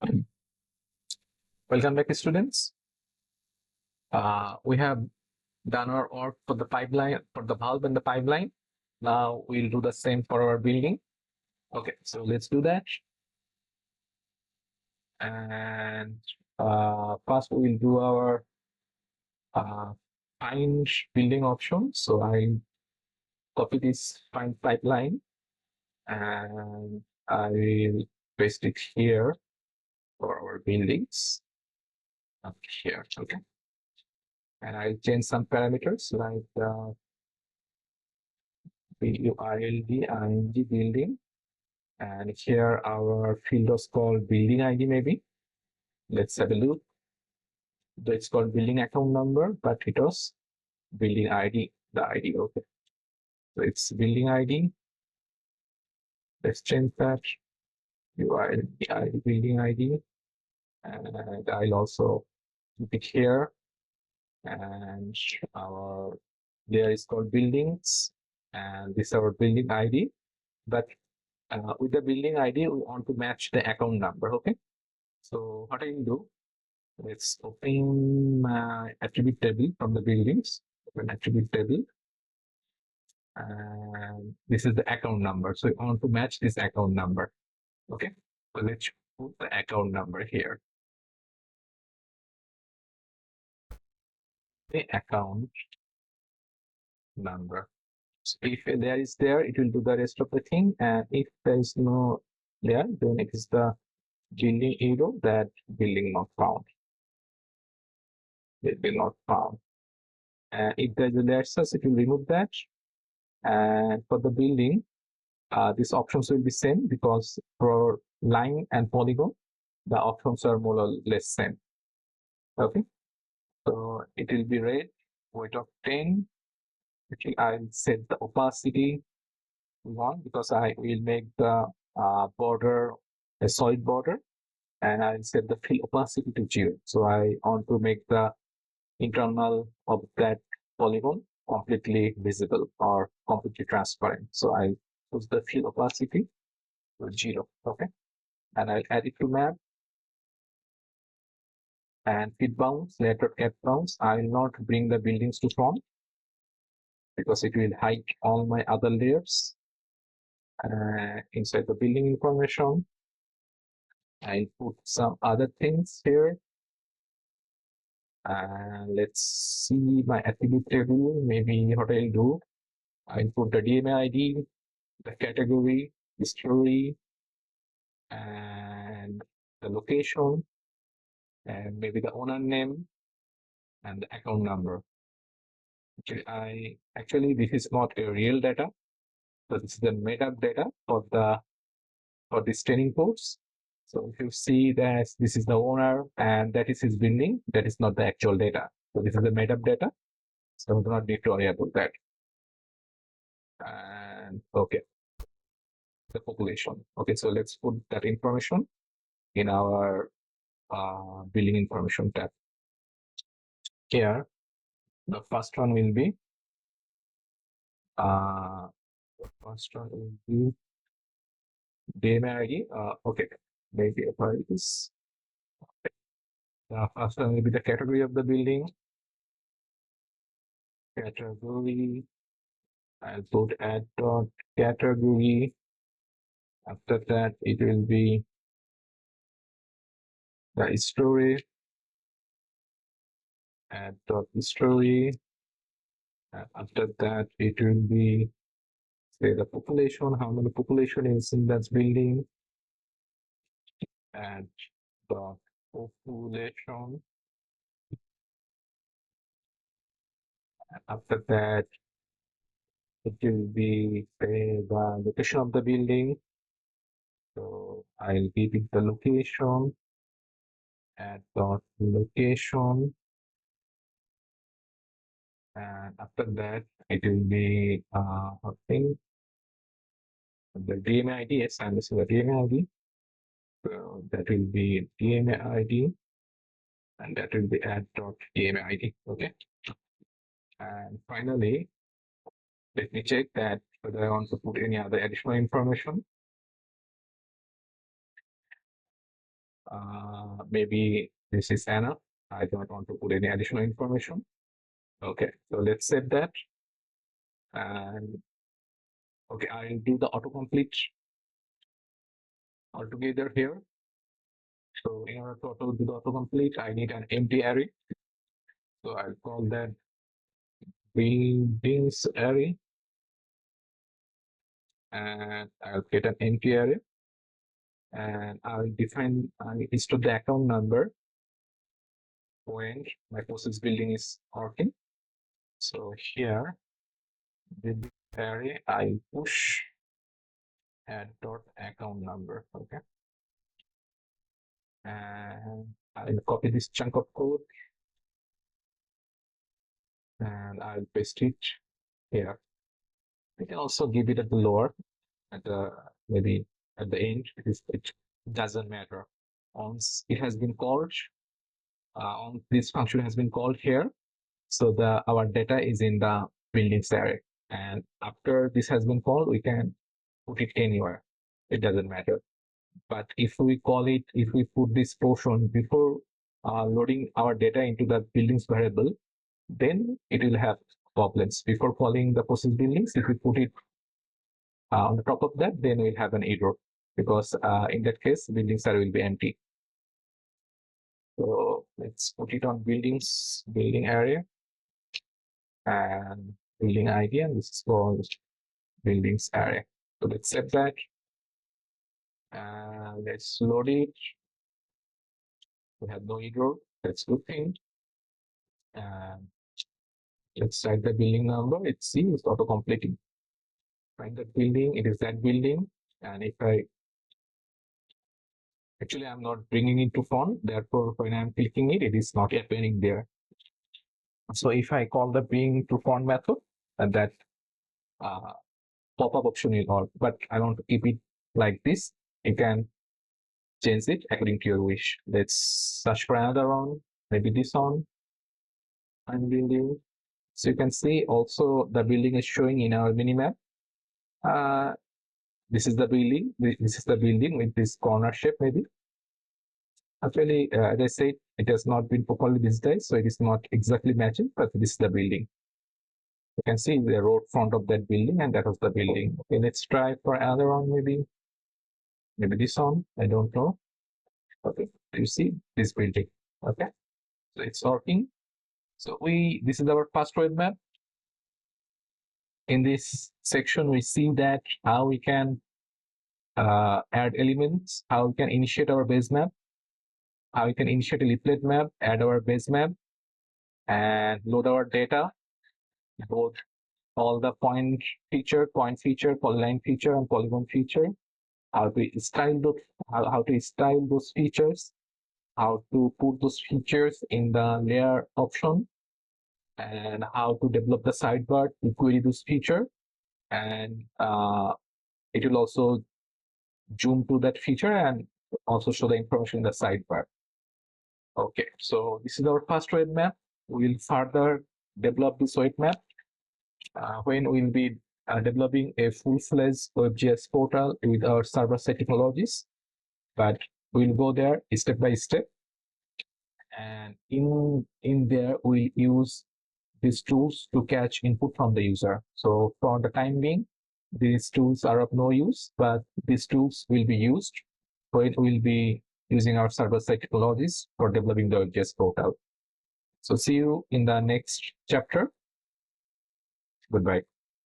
Welcome back, students. We have done our work for the pipeline, for the valve and the pipeline. Now we'll do the same for our building. Okay, so let's do that. And first we'll do our find building option. So I copy this find pipeline and I will paste it here for our buildings. Up here, okay. And I'll change some parameters like BUILD building, and here our field was called building ID maybe. Let's have a look. It's called building account number, but it was building ID, the ID, okay. So it's building ID. Let's change that. BUILD building ID, and I'll also keep it here. And our layer is called buildings, and this is our building ID. But with the building ID, we want to match the account number, okay? So what I will do, let's open my attribute table from the buildings, open attribute table. And this is the account number. So I want to match this account number, okay? So let's put the account number here. The account number. So if there is there, it will do the rest of the thing. And if there is no there, then it is the building error that building not found. It will not found. And if there is a layers, it will remove that. And for the building, these options will be same because for line and polygon, the options are more or less same. Okay, so it will be red, weight of 10. Actually, I'll set the opacity 1 because I will make the border a solid border, and I'll set the fill opacity to 0. So I want to make the internal of that polygon completely visible or completely transparent. So I put the fill opacity to 0. Okay, and I'll add it to map. And fit bounds, later F bounds, I will not bring the buildings to front because it will hide all my other layers inside the building information. I'll put some other things here. And let's see my attribute table. Maybe what I'll do, I'll put the DMA ID, the category, the story, and the location, and maybe the owner name and the account number. Actually this is not a real data. So this is the made up data for this training course. So if you see that this is the owner and that is his building, that is not the actual data. So this is the made up data. So we do not need to worry about that. And okay, the population. Okay, so let's put that information in our building information tab. Here, the first one will be DMA ID. Okay, maybe apply this. The first one will be the category of the building. Category. I'll put add dot category. After that, it will be the story. Add dot story. After that, it will be say the population, how many population is in that building. Add dot population. After that, it will be say the location of the building. So I'll give it the location. Add dot location. And after that, it will be I think the DMA ID. Yes, I'm missing the DMA ID. So that will be DMA ID, and that will be add dot DMA ID. Okay. And finally, let me check that whether I want to put any other additional information. Maybe this is enough. I don't want to put any additional information. Okay, so let's save that. And okay, I'll do the autocomplete altogether here. So in order to do the autocomplete, I need an empty array. So I'll call that buildings array, and I'll get an empty array, and I'll define is to the account number when my process building is working. So here, the array, I push add dot account number. Okay, and I'll copy this chunk of code and I'll paste it here. We can also give it at the lower, at the maybe at the end. It doesn't matter. Once it has been called, on this function has been called here, so our data is in the buildings array. And after this has been called, we can put it anywhere. It doesn't matter. But if we put this portion before loading our data into the buildings variable, then it will have problems. Before calling the process buildings, if we put it on the top of that, then we'll have an error, because in that case, buildings array will be empty. So let's put it on building area, and building ID, and this is called buildings array. So let's set that, and let's load it. We have no error. That's good thing. And let's type the building number. It's auto completing. Find that building. It is that building. And if I'm not bringing it to font. Therefore, when I'm clicking it, it is not appearing there. So if I call the bring to font method, and that pop-up option will on. But I want to keep it like this. You can change it according to your wish. Let's search for another one. Maybe this one. And building. So you can see also the building is showing in our minimap. This is the building. This is the building with this corner shape, maybe. Actually, as I said, it has not been properly digitized, so it is not exactly matching, but this is the building. You can see the road front of that building, and that was the building. Okay, let's try for another one, maybe this one. I don't know. Okay, you see this building. Okay, so it's working. So this is our first web map. In this section, we see that how we can add elements, how we can initiate our base map, how we can initiate a leaflet map, add our base map, and load our data, both all the point feature, polyline feature, and polygon feature, how to style those features, how to put those features in the layer option, and how to develop the sidebar to query those feature, and it will also zoom to that feature and also show the information in the sidebar. Okay, so this is our first web map. We'll further develop this web map when we'll be developing a full-fledged WebGIS portal with our server-side technologies. But we'll go there step by step, and in there we'll use these tools to catch input from the user. So for the time being, these tools are of no use, but these tools will be used when we'll be using our server-side technologies for developing the WebGIS portal. So see you in the next chapter. Goodbye.